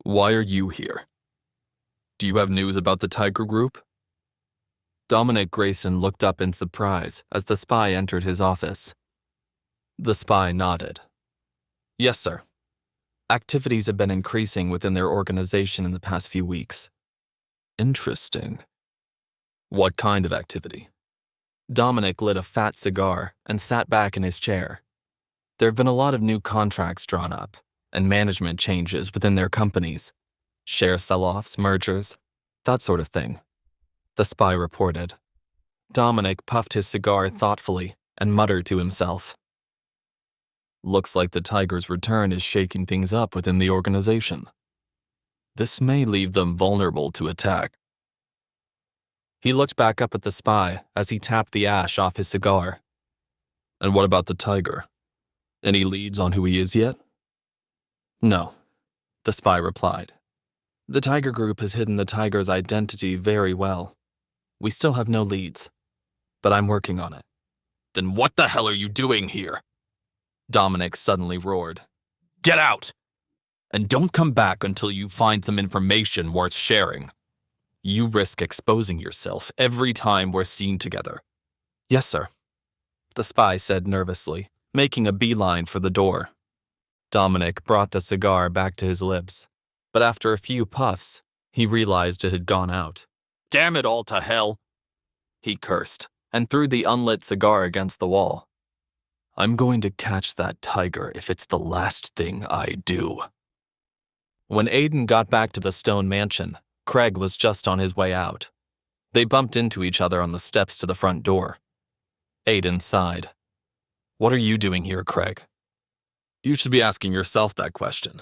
Why are you here? Do you have news about the Tiger Group? Dominic Grayson looked up in surprise as the spy entered his office. The spy nodded. Yes, sir. Activities have been increasing within their organization in the past few weeks. Interesting. What kind of activity? Dominic lit a fat cigar and sat back in his chair. There have been a lot of new contracts drawn up and management changes within their companies. Share sell-offs, mergers, that sort of thing. The spy reported. Dominic puffed his cigar thoughtfully and muttered to himself. Looks like the Tiger's return is shaking things up within the organization. This may leave them vulnerable to attack. He looked back up at the spy as he tapped the ash off his cigar. And what about the Tiger? Any leads on who he is yet? No, the spy replied. The Tiger Group has hidden the Tiger's identity very well. We still have no leads, but I'm working on it. Then what the hell are you doing here? Dominic suddenly roared. Get out! And don't come back until you find some information worth sharing. You risk exposing yourself every time we're seen together. Yes, sir, the spy said nervously, making a beeline for the door. Dominic brought the cigar back to his lips, but after a few puffs, he realized it had gone out. Damn it all to hell! He cursed and threw the unlit cigar against the wall. I'm going to catch that Tiger if it's the last thing I do. When Aiden got back to the Stone mansion, Craig was just on his way out. They bumped into each other on the steps to the front door. Aiden sighed. What are you doing here, Craig? You should be asking yourself that question.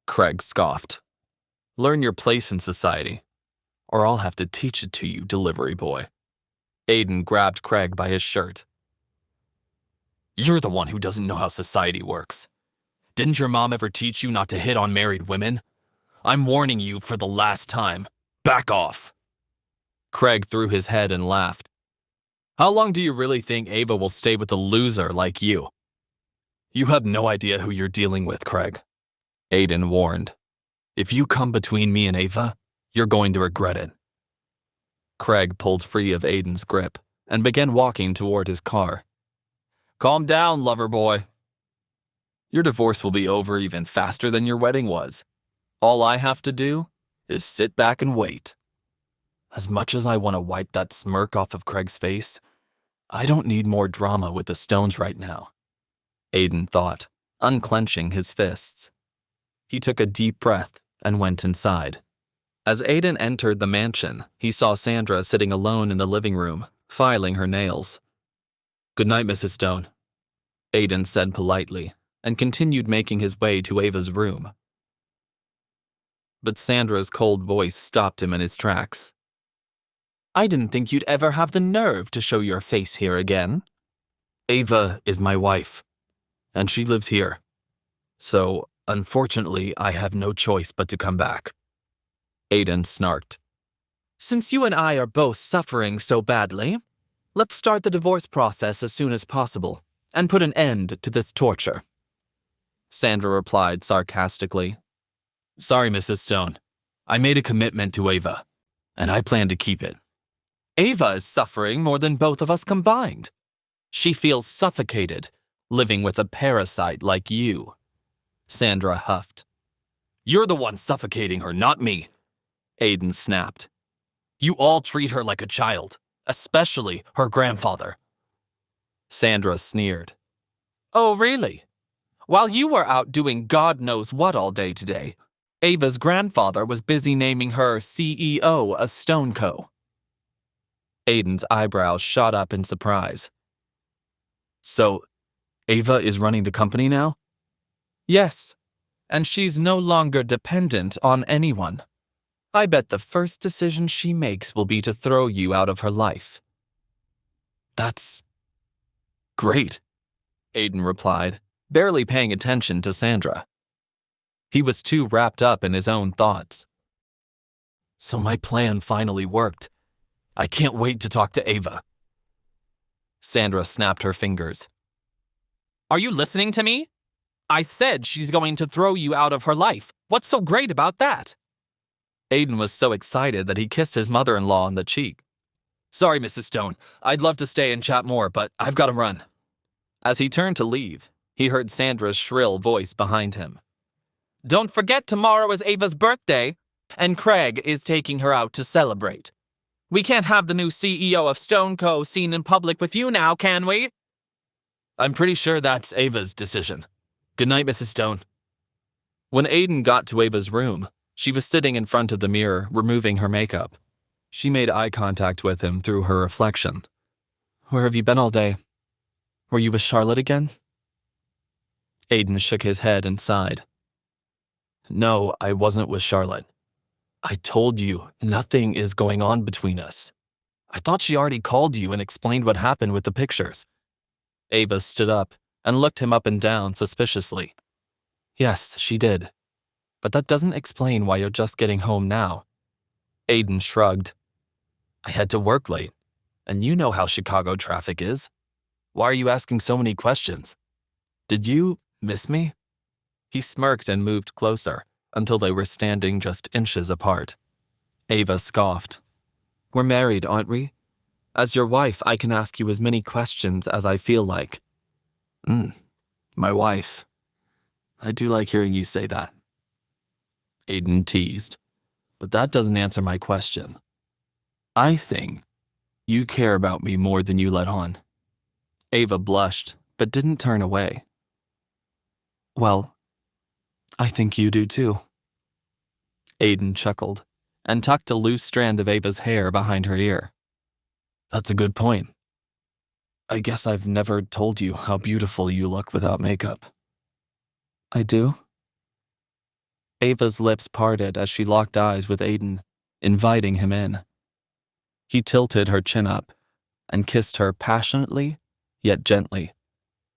Craig scoffed. Learn your place in society, or I'll have to teach it to you, delivery boy. Aiden grabbed Craig by his shirt. You're the one who doesn't know how society works. Didn't your mom ever teach you not to hit on married women? I'm warning you for the last time. Back off. Craig threw his head and laughed. How long do you really think Ava will stay with a loser like you? You have no idea who you're dealing with, Craig. Aiden warned. If you come between me and Ava, you're going to regret it. Craig pulled free of Aiden's grip and began walking toward his car. Calm down, lover boy. Your divorce will be over even faster than your wedding was. All I have to do is sit back and wait. As much as I want to wipe that smirk off of Craig's face, I don't need more drama with the Stones right now. Aiden thought, unclenching his fists. He took a deep breath and went inside. As Aiden entered the mansion, he saw Sandra sitting alone in the living room, filing her nails. Good night, Mrs. Stone, Aiden said politely, and continued making his way to Ava's room. But Sandra's cold voice stopped him in his tracks. I didn't think you'd ever have the nerve to show your face here again. Ava is my wife, and she lives here. So, unfortunately, I have no choice but to come back. Aiden snarked. Since you and I are both suffering so badly, let's start the divorce process as soon as possible and put an end to this torture. Sandra replied sarcastically. Sorry, Mrs. Stone. I made a commitment to Ava, and I plan to keep it. Ava is suffering more than both of us combined. She feels suffocated, living with a parasite like you. Sandra huffed. You're the one suffocating her, not me. Aiden snapped. You all treat her like a child, especially her grandfather. Sandra sneered. Oh, really? While you were out doing God knows what all day today, Ava's grandfather was busy naming her CEO of StoneCo. Aiden's eyebrows shot up in surprise. So, Ava is running the company now? Yes, and she's no longer dependent on anyone. I bet the first decision she makes will be to throw you out of her life. That's great, Aiden replied, barely paying attention to Sandra. He was too wrapped up in his own thoughts. So my plan finally worked. I can't wait to talk to Ava. Sandra snapped her fingers. Are you listening to me? I said she's going to throw you out of her life. What's so great about that? Aiden was so excited that he kissed his mother-in-law on the cheek. Sorry, Mrs. Stone. I'd love to stay and chat more, but I've got to run. As he turned to leave, he heard Sandra's shrill voice behind him. Don't forget tomorrow is Ava's birthday, and Craig is taking her out to celebrate. We can't have the new CEO of StoneCo seen in public with you now, can we? I'm pretty sure that's Ava's decision. Good night, Mrs. Stone. When Aiden got to Ava's room, she was sitting in front of the mirror, removing her makeup. She made eye contact with him through her reflection. Where have you been all day? Were you with Charlotte again? Aiden shook his head and sighed. No, I wasn't with Charlotte. I told you, nothing is going on between us. I thought she already called you and explained what happened with the pictures. Ava stood up and looked him up and down suspiciously. Yes, she did. But that doesn't explain why you're just getting home now. Aiden shrugged. I had to work late, and you know how Chicago traffic is. Why are you asking so many questions? Did you miss me? He smirked and moved closer until they were standing just inches apart. Ava scoffed. We're married, aren't we? As your wife, I can ask you as many questions as I feel like. My wife. I do like hearing you say that. Aiden teased. But that doesn't answer my question. I think you care about me more than you let on. Ava blushed, but didn't turn away. Well, I think you do too. Aiden chuckled and tucked a loose strand of Ava's hair behind her ear. That's a good point. I guess I've never told you how beautiful you look without makeup. I do? Ava's lips parted as she locked eyes with Aiden, inviting him in. He tilted her chin up and kissed her passionately, yet gently,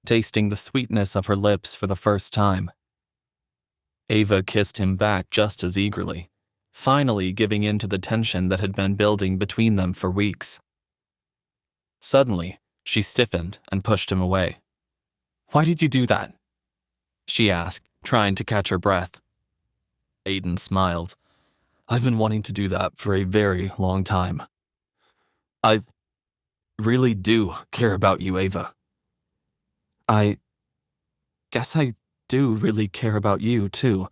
tasting the sweetness of her lips for the first time. Ava kissed him back just as eagerly, finally giving in to the tension that had been building between them for weeks. Suddenly, she stiffened and pushed him away. Why did you do that? She asked, trying to catch her breath. Aiden smiled. I've been wanting to do that for a very long time. I really do care about you, Ava. I guess I do really care about you, too.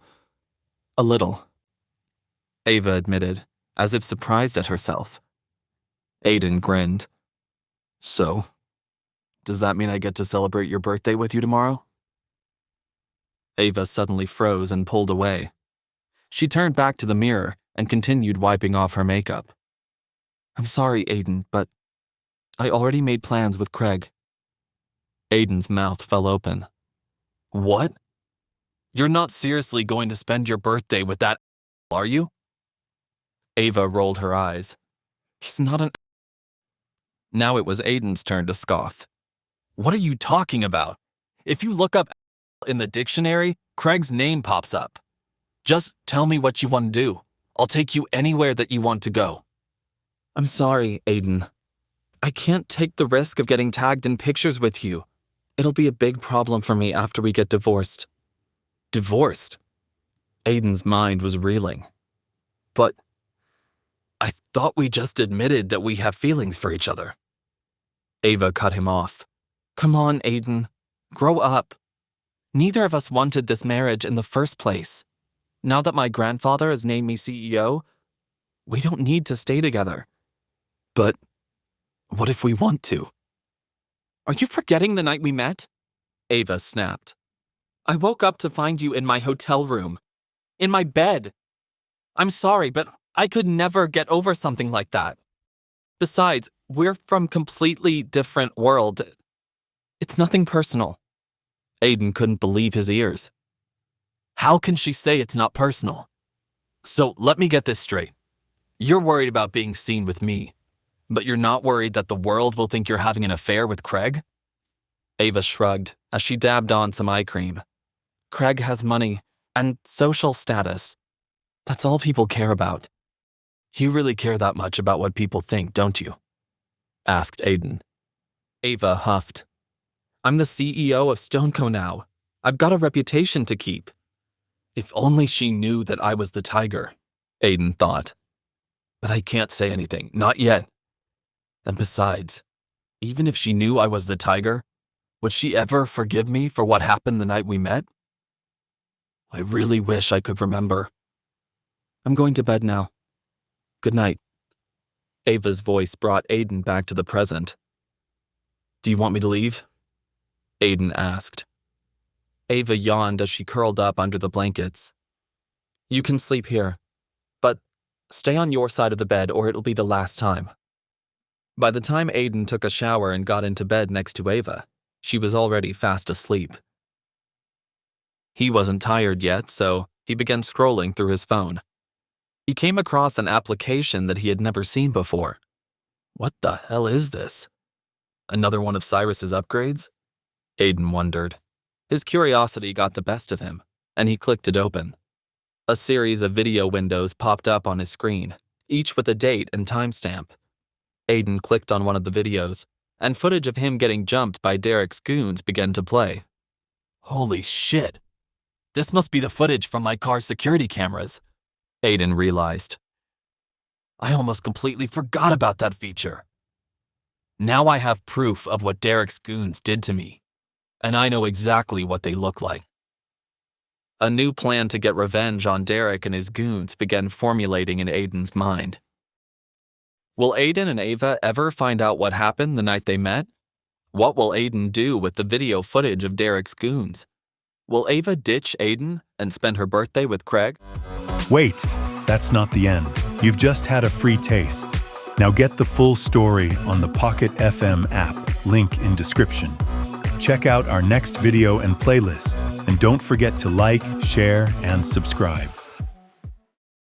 A little. Ava admitted, as if surprised at herself. Aiden grinned. So, does that mean I get to celebrate your birthday with you tomorrow? Ava suddenly froze and pulled away. She turned back to the mirror and continued wiping off her makeup. I'm sorry, Aiden, but I already made plans with Craig. Aiden's mouth fell open. What? You're not seriously going to spend your birthday with that, are you? Ava rolled her eyes. He's not an... Now it was Aiden's turn to scoff. What are you talking about? If you look up in the dictionary, Craig's name pops up. Just tell me what you want to do. I'll take you anywhere that you want to go. I'm sorry, Aiden. I can't take the risk of getting tagged in pictures with you. It'll be a big problem for me after we get divorced. Divorced? Aiden's mind was reeling. But I thought we just admitted that we have feelings for each other. Ava cut him off. Come on, Aiden. Grow up. Neither of us wanted this marriage in the first place. Now that my grandfather has named me CEO, we don't need to stay together. But what if we want to? Are you forgetting the night we met? Ava snapped. I woke up to find you in my hotel room. In my bed. I'm sorry, but I could never get over something like that. Besides, we're from completely different worlds. It's nothing personal. Aiden couldn't believe his ears. How can she say it's not personal? So let me get this straight. You're worried about being seen with me, but you're not worried that the world will think you're having an affair with Craig? Ava shrugged as she dabbed on some eye cream. Craig has money and social status. That's all people care about. You really care that much about what people think, don't you? Asked Aiden. Ava huffed. I'm the CEO of StoneCo now. I've got a reputation to keep. If only she knew that I was the tiger, Aiden thought. But I can't say anything, not yet. And besides, even if she knew I was the tiger, would she ever forgive me for what happened the night we met? I really wish I could remember. I'm going to bed now. Good night. Ava's voice brought Aiden back to the present. Do you want me to leave? Aiden asked. Ava yawned as she curled up under the blankets. You can sleep here, but stay on your side of the bed or it'll be the last time. By the time Aiden took a shower and got into bed next to Ava, she was already fast asleep. He wasn't tired yet, so he began scrolling through his phone. He came across an application that he had never seen before. What the hell is this? Another one of Cyrus's upgrades? Aiden wondered. His curiosity got the best of him, and he clicked it open. A series of video windows popped up on his screen, each with a date and timestamp. Aiden clicked on one of the videos, and footage of him getting jumped by Derek's goons began to play. Holy shit! This must be the footage from my car's security cameras, Aiden realized. I almost completely forgot about that feature. Now I have proof of what Derek's goons did to me, and I know exactly what they look like. A new plan to get revenge on Derek and his goons began formulating in Aiden's mind. Will Aiden and Ava ever find out what happened the night they met? What will Aiden do with the video footage of Derek's goons? Will Ava ditch Aiden and spend her birthday with Craig? Wait, that's not the end. You've just had a free taste. Now get the full story on the Pocket FM app, link in description. Check out our next video and playlist, and don't forget to like, share, and subscribe.